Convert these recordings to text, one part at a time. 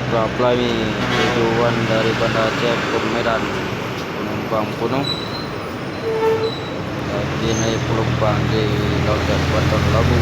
Beraplai tujuan dari Banda Aceh ke Medan, penumpang penuh. Lagi naik penumpang di Loket Bandar Labu.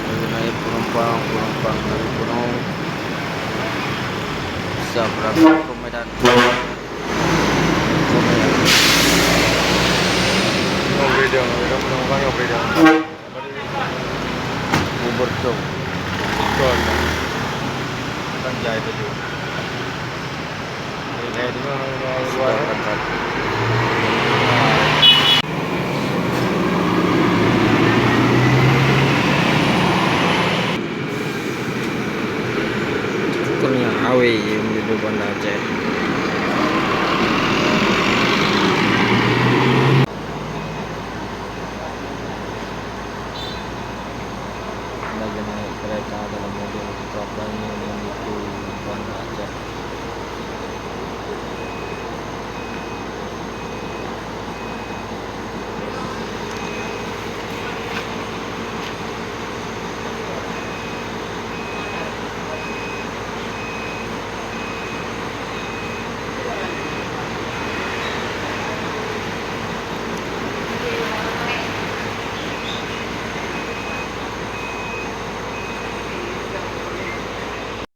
Lagi naik penumpang dari penuh. Bisa berangkat ke Medan. penumpang yang beda. Bubur Dong. Betul. Kan jahit itu. Ini